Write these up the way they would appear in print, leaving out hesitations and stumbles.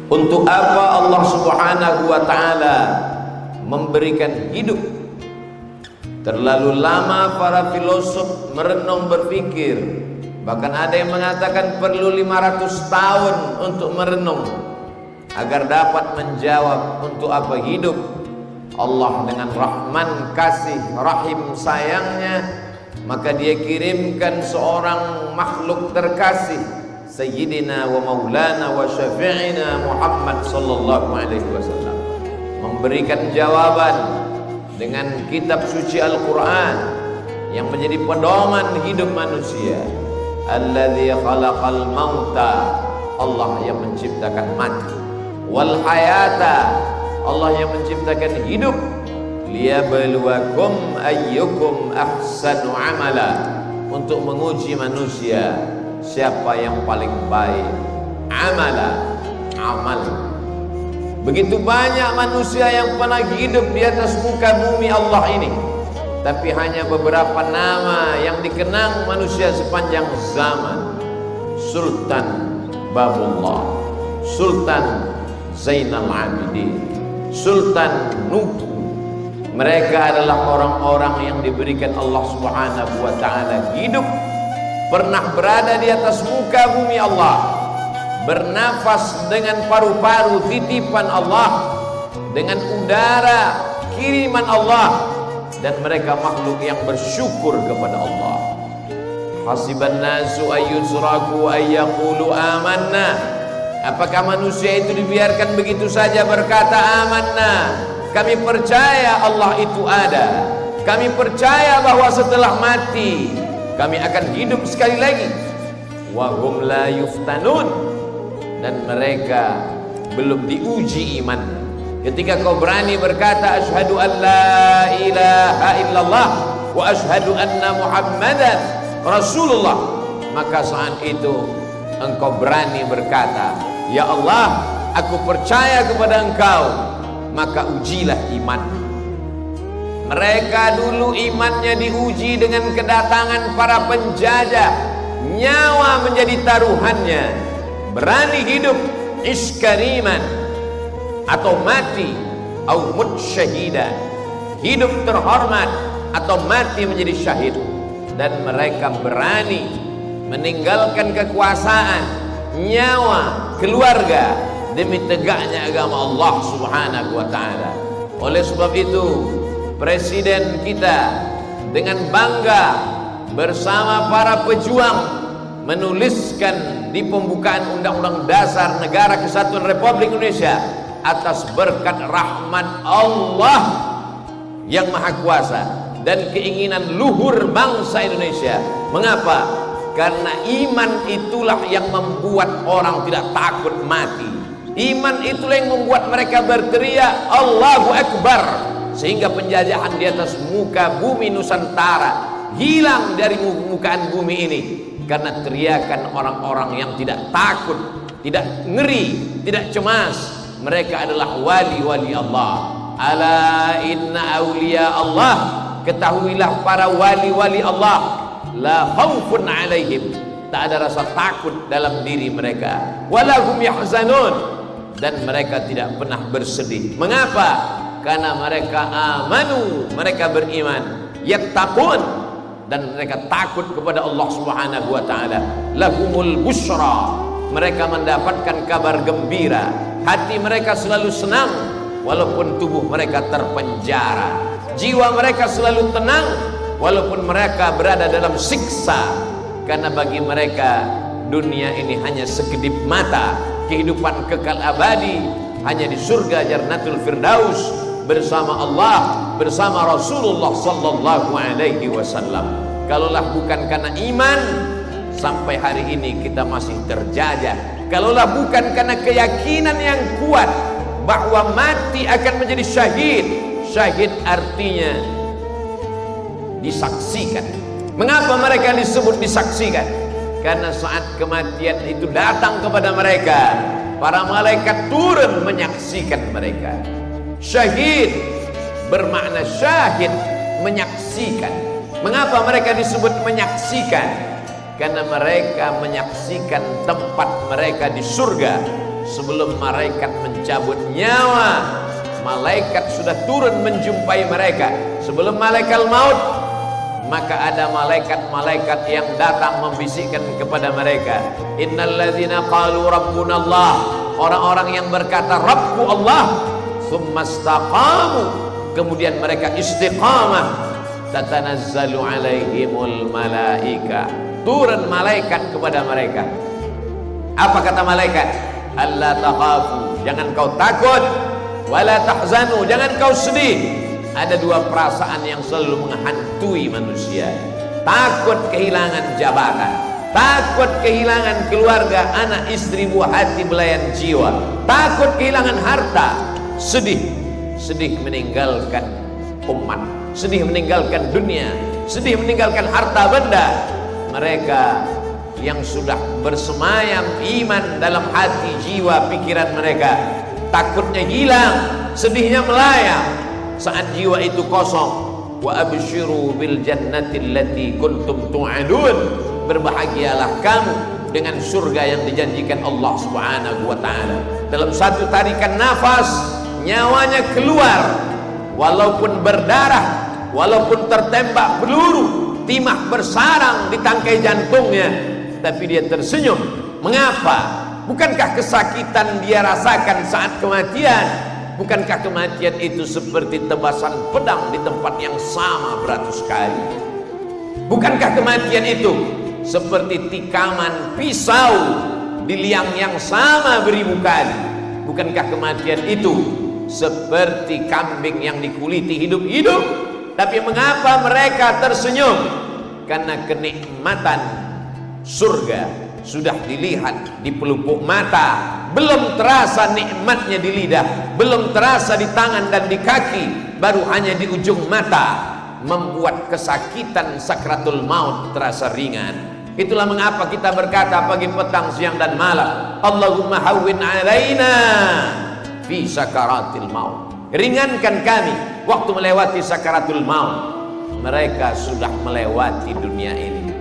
Untuk apa Allah Subhanahu wa ta'ala memberikan hidup? Terlalu lama para filosof merenung berpikir, bahkan ada yang mengatakan perlu 500 tahun untuk merenung agar dapat menjawab untuk apa hidup. Allah dengan rahman, kasih, rahim, sayangnya, maka dia kirimkan seorang makhluk terkasih, Sayyidina wa Maulana wa Syafi'ina Muhammad sallallahu alaihi wasallam, memberikan jawaban dengan kitab suci Al-Quran yang menjadi pedoman hidup manusia. Alladzi khalaqal mauta, Allah yang menciptakan mati, wal hayata, Allah yang menciptakan hidup, liyabluwakum ayyukum ahsanu amala, untuk menguji manusia siapa yang paling baik amala, amal. Begitu banyak manusia yang pernah hidup di atas muka bumi Allah ini, tapi hanya beberapa nama yang dikenang manusia sepanjang zaman. Sultan Babullah, Sultan Zainal Abidin, Sultan Nuh. Mereka adalah orang-orang yang diberikan Allah Subhanahu wa ta'ala hidup, pernah berada di atas muka bumi Allah, bernafas dengan paru-paru titipan Allah, dengan udara kiriman Allah, dan mereka makhluk yang bersyukur kepada Allah. Hasiban nasu ayyusraku ayyaqulu amanna, apakah manusia itu dibiarkan begitu saja berkata amanna, kami percaya Allah itu ada, kami percaya bahwa setelah mati kami akan hidup sekali lagi. Wa hum la yuftanun, dan mereka belum diuji iman. Ketika kau berani berkata asyhadu an la ilaha illallah wa asyhadu anna muhammadan rasulullah, maka saat itu engkau berani berkata, ya Allah, aku percaya kepada engkau, maka ujilah iman. Mereka dulu imannya diuji dengan kedatangan para penjajah, nyawa menjadi taruhannya, berani hidup iskariman atau mati, au mut syahida, hidup terhormat atau mati menjadi syahid. Dan mereka berani meninggalkan kekuasaan, nyawa, keluarga demi tegaknya agama Allah Subhanahu wa ta'ala. Oleh sebab itu presiden kita dengan bangga bersama para pejuang menuliskan di pembukaan Undang-Undang Dasar Negara Kesatuan Republik Indonesia, atas berkat rahmat Allah yang Maha Kuasa dan keinginan luhur bangsa Indonesia. Mengapa? Karena iman itulah yang membuat orang tidak takut mati. Iman itulah yang membuat mereka berteriak Allahu Akbar, sehingga penjajahan di atas muka bumi Nusantara hilang dari permukaan bumi ini, karena teriakan orang-orang yang tidak takut, tidak ngeri, tidak cemas. Mereka adalah wali-wali Allah. Ala inna awliya Allah, ketahuilah para wali-wali Allah, la khaufun alaihim, tak ada rasa takut dalam diri mereka, walahum yahzanun, dan mereka tidak pernah bersedih. Mengapa? Karena mereka amanu, mereka beriman, yattaqun, dan mereka takut kepada Allah Subhanahu wa ta'ala. Lahumul busra, mereka mendapatkan kabar gembira, hati mereka selalu senang walaupun tubuh mereka terpenjara, jiwa mereka selalu tenang walaupun mereka berada dalam siksa, karena bagi mereka dunia ini hanya sekedip mata, kehidupan kekal abadi hanya di surga Jannatul Firdaus bersama Allah, bersama Rasulullah sallallahu alaihi wasallam. Kalaulah bukan karena iman, sampai hari ini kita masih terjajah. Kalaulah bukan karena keyakinan yang kuat bahwa mati akan menjadi syahid. Syahid artinya disaksikan. Mengapa mereka disebut disaksikan? Karena saat kematian itu datang kepada mereka, para malaikat turun menyaksikan mereka. Syahid bermakna syahid, menyaksikan. Mengapa mereka disebut menyaksikan? Karena mereka menyaksikan tempat mereka di surga sebelum malaikat mencabut nyawa, malaikat sudah turun menjumpai mereka. Sebelum malaikat maut, maka ada malaikat-malaikat yang datang membisikkan kepada mereka, innalladzina qalu rabbunallah, orang-orang yang berkata Rabbku Allah, tsumastaqamu, kemudian mereka istiqamah, tatanazzalu alaihimul malaika, turun malaikat kepada mereka. Apa kata malaikat? Alla takhafu, jangan kau takut, wala tahzanu, jangan kau sedih. Ada dua perasaan yang selalu menghantui manusia: takut kehilangan jabatan, takut kehilangan keluarga, anak istri, buah hati, belayan jiwa, takut kehilangan harta, sedih meninggalkan umat, sedih meninggalkan dunia, sedih meninggalkan harta benda. Mereka yang sudah bersemayam iman dalam hati, jiwa, pikiran mereka, takutnya hilang, sedihnya melayang saat jiwa itu kosong. Wa abshiru bil jannati allati kuntum tu'adun, berbahagialah kamu dengan surga yang dijanjikan Allah Subhanahu wa taala. Dalam satu tarikan nafas, nyawanya keluar, walaupun berdarah, walaupun tertembak peluru, timah bersarang di tangkai jantungnya, tapi dia tersenyum. Mengapa? Bukankah kesakitan dia rasakan saat kematian? Bukankah kematian itu seperti tebasan pedang di tempat yang sama beratus kali? Bukankah kematian itu seperti tikaman pisau di liang yang sama beribu kali? Bukankah kematian itu seperti kambing yang dikuliti hidup-hidup? Tapi mengapa mereka tersenyum? Karena kenikmatan surga sudah dilihat di pelupuk mata, belum terasa nikmatnya di lidah, belum terasa di tangan dan di kaki, baru hanya di ujung mata, membuat kesakitan sakratul maut terasa ringan. Itulah mengapa kita berkata pagi, petang, siang dan malam, Allahumma hawwin alaina fi sakaratil maut, ringankan kami waktu melewati sakaratul maut. Mereka sudah melewati dunia ini,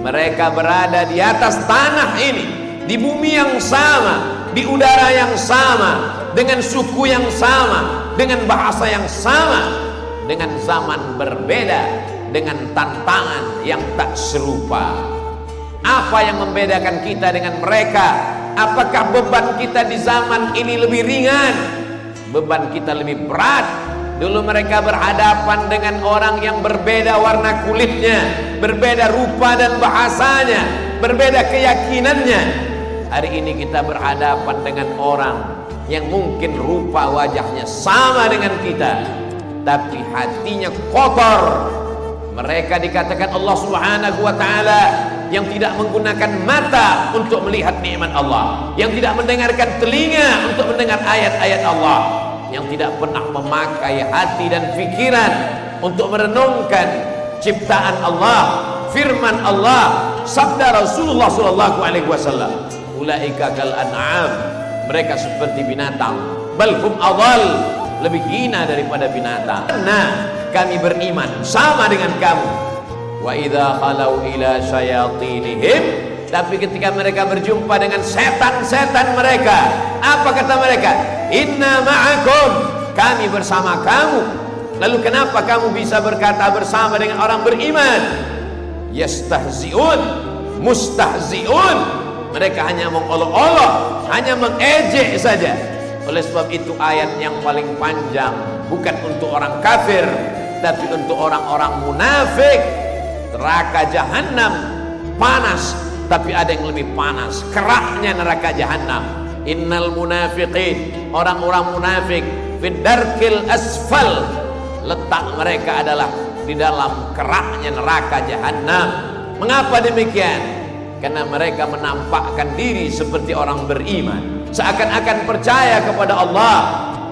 mereka berada di atas tanah ini, di bumi yang sama, di udara yang sama, dengan suku yang sama, dengan bahasa yang sama, dengan zaman berbeda, dengan tantangan yang tak serupa. Apa yang membedakan kita dengan mereka? Apakah beban kita di zaman ini lebih ringan? Beban kita lebih berat. Dulu mereka berhadapan dengan orang yang berbeda warna kulitnya, berbeda rupa dan bahasanya, berbeda keyakinannya. Hari ini kita berhadapan dengan orang yang mungkin rupa wajahnya sama dengan kita, tapi hatinya kotor. Mereka dikatakan Allah Subhanahu wa taala yang tidak menggunakan mata untuk melihat nikmat Allah, yang tidak mendengarkan telinga untuk mendengar ayat-ayat Allah, yang tidak pernah memakai hati dan pikiran untuk merenungkan ciptaan Allah, firman Allah, sabda Rasulullah sallallahu alaihi wasallam. Ulaika kal an'am, mereka seperti binatang, bal hum adall, lebih hina daripada binatang. Nah, kami beriman sama dengan kamu. Wa idza khalau ila syayatinihim, tapi ketika mereka berjumpa dengan setan-setan mereka, apa kata mereka? Inna ma'akum, kami bersama kamu. Lalu kenapa kamu bisa berkata bersama dengan orang beriman? Yastahzi'un, mustahzi'un, mereka hanya mengolok-olok, hanya mengejek saja. Oleh sebab itu ayat yang paling panjang bukan untuk orang kafir, tapi untuk orang-orang munafik. Neraka jahanam panas, tapi ada yang lebih panas, keraknya neraka jahanam. Innal munafiqin, orang-orang munafik, fid darkil asfal, letak mereka adalah di dalam keraknya neraka jahanam. Mengapa demikian? Karena mereka menampakkan diri seperti orang beriman, seakan-akan percaya kepada Allah.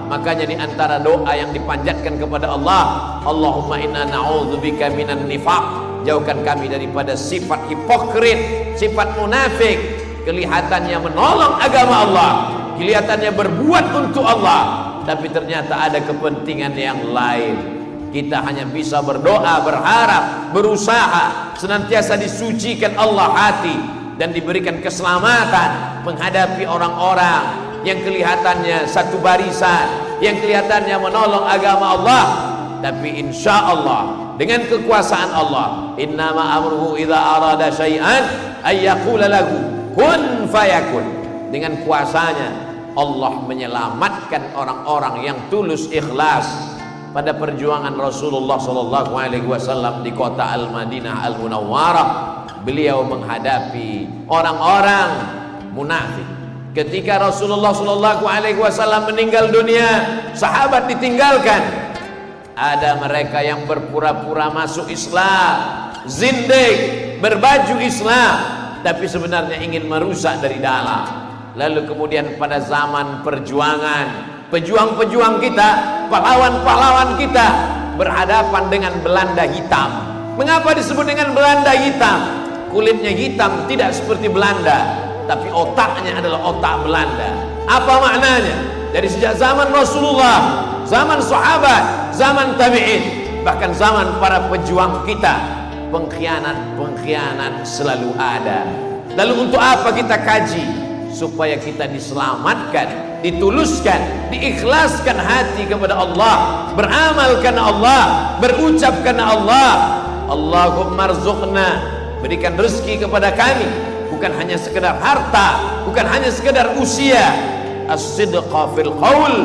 Makanya di antara doa yang dipanjatkan kepada Allah, Allahumma inna na'udzubika minan nifaq, jauhkan kami daripada sifat hipokrit, sifat munafik, kelihatannya menolong agama Allah, kelihatannya berbuat untuk Allah, tapi ternyata ada kepentingan yang lain. Kita hanya bisa berdoa, berharap, berusaha senantiasa disucikan Allah hati dan diberikan keselamatan menghadapi orang-orang yang kelihatannya satu barisan, yang kelihatannya menolong agama Allah, tapi insya Allah dengan kekuasaan Allah, innama amruhu idza arada syai'an ayyaqula lahu kun fayakun. Dengan kuasanya Allah menyelamatkan orang-orang yang tulus ikhlas. Pada perjuangan Rasulullah sallallahu alaihi wasallam di kota Al-Madinah Al-Munawwarah, beliau menghadapi orang-orang munafik. Ketika Rasulullah sallallahu alaihi wasallam meninggal dunia, sahabat ditinggalkan. Ada mereka yang berpura-pura masuk Islam, zindik, berbaju Islam, tapi sebenarnya ingin merusak dari dalam. Lalu kemudian pada zaman perjuangan, pejuang-pejuang kita, pahlawan-pahlawan kita berhadapan dengan Belanda hitam. Mengapa disebut dengan Belanda hitam? Kulitnya hitam tidak seperti Belanda, tapi otaknya adalah otak Belanda. Apa maknanya? Dari sejak zaman Rasulullah, zaman sahabat, zaman tabi'in, bahkan zaman para pejuang kita, pengkhianat selalu ada. Lalu untuk apa kita kaji? Supaya kita diselamatkan, dituluskan, diikhlaskan hati kepada Allah, beramal karena Allah, berucap karena Allah. Allahumma rzuqna, berikan rezeki kepada kami, bukan hanya sekedar harta, bukan hanya sekedar usia. As-sidqa fil qaul,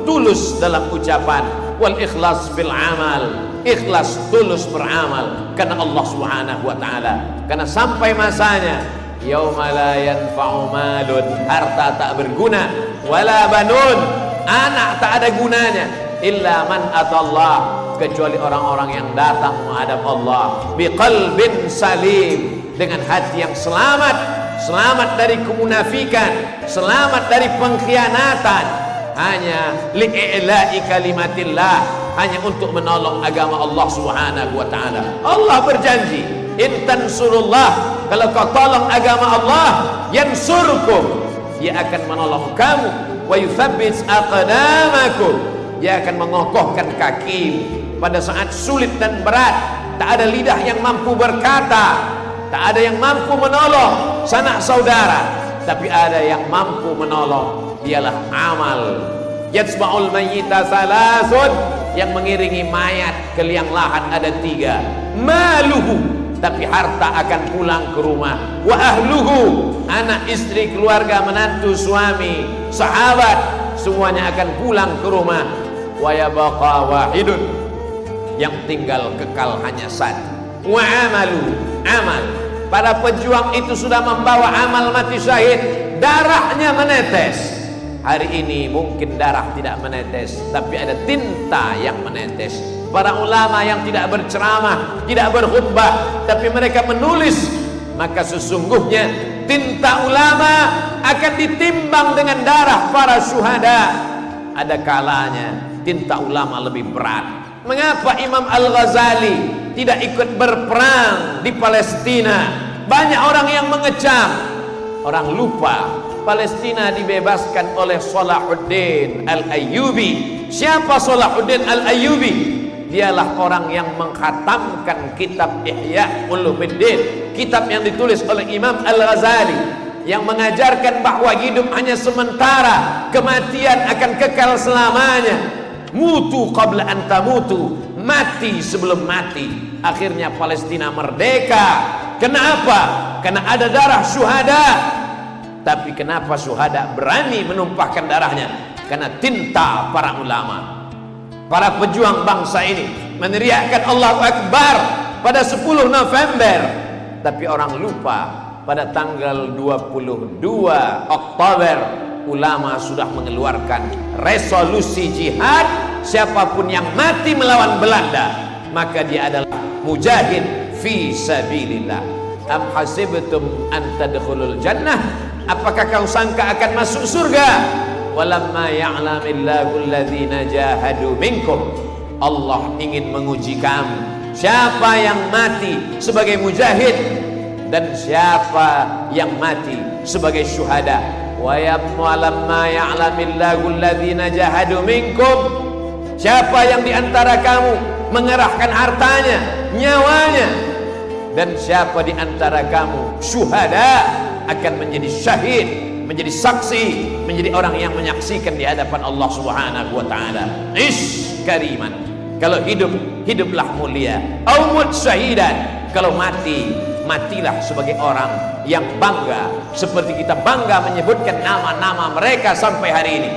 tulus dalam ucapan, wal ikhlas fil amal, ikhlas tulus beramal karena Allah Subhanahu wa taala. Karena sampai masanya yauma la yanfa'u malun, harta tak berguna, wala banun, anak tak ada gunanya, illa man atallah, kecuali orang-orang yang datang menghadap Allah biqalbin salim, dengan hati yang selamat, selamat dari kemunafikan, selamat dari pengkhianatan, hanya li'i'la'i kalimatillah, hanya untuk menolong agama Allah Subhanahu wa taala. Allah berjanji, in tansurullah, kalau kau tolong agama Allah, yansurkum, dia akan menolong kamu, wa yuthabbit aqdamakum, dia akan mengokohkan kaki pada saat sulit dan berat. Tak ada lidah yang mampu berkata, tak ada yang mampu menolong sanak saudara, tapi ada yang mampu menolong, dialah amal. Yatsba'ul mayyita salasun, yang mengiringi mayat ke liang lahat ada 3. Maluhu, tapi harta akan pulang ke rumah. Wa ahluhu, anak istri, keluarga, menantu, suami, sahabat, semuanya akan pulang ke rumah. Wa yabqa wahidun, yang tinggal kekal hanya satu. Wa amalu, amal. Para pejuang itu sudah membawa amal mati syahid, darahnya menetes. Hari ini mungkin darah tidak menetes, tapi ada tinta yang menetes. Para ulama yang tidak berceramah, tidak berkhutbah, tapi mereka menulis, maka sesungguhnya tinta ulama akan ditimbang dengan darah para syuhada. Ada kalanya tinta ulama lebih berat. Mengapa Imam Al-Ghazali tidak ikut berperang di Palestina? Banyak orang yang mengecam, orang lupa Palestina dibebaskan oleh Salahuddin Al-Ayyubi. Siapa Salahuddin Al-Ayyubi? Dialah orang yang mengkhatamkan kitab Ihya Ulumuddin, kitab yang ditulis oleh Imam Al-Ghazali, yang mengajarkan bahwa hidup hanya sementara, kematian akan kekal selamanya. Mutu qabla an tamutu, mati sebelum mati. Akhirnya Palestina merdeka. Kenapa? Karena ada darah syuhada. Tapi kenapa syuhada berani menumpahkan darahnya? Karena tinta para ulama, para pejuang bangsa ini meneriakkan Allahu Akbar pada 10 November. Tapi orang lupa pada tanggal 22 Oktober ulama sudah mengeluarkan resolusi jihad. Siapapun yang mati melawan Belanda, maka dia adalah mujahid fi sabilillah. Am hasibtum an tadkhulul jannah, apakah kau sangka akan masuk surga? Walamma ya'lamillahu alladhina jahadu minkum, Allah ingin menguji kamu, siapa yang mati sebagai mujahid dan siapa yang mati sebagai syuhada. Walamma ya'lamillahu alladhina jahadu minkum, siapa yang diantara kamu mengerahkan hartanya, nyawanya, dan siapa di antara kamu syuhada akan menjadi syahid. menjadi saksi, menjadi orang yang menyaksikan di hadapan Allah Subhanahu wa taala. Ish kariman. Kalau hidup, hiduplah mulia. Au mut syahidan. Kalau mati, matilah sebagai orang yang bangga, seperti kita bangga menyebutkan nama-nama mereka sampai hari ini.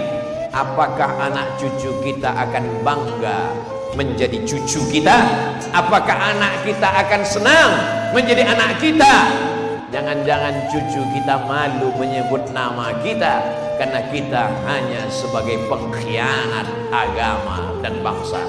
Apakah anak cucu kita akan bangga menjadi cucu kita? Apakah anak kita akan senang menjadi anak kita? Jangan-jangan cucu kita malu menyebut nama kita, karena kita hanya sebagai pengkhianat agama dan bangsa.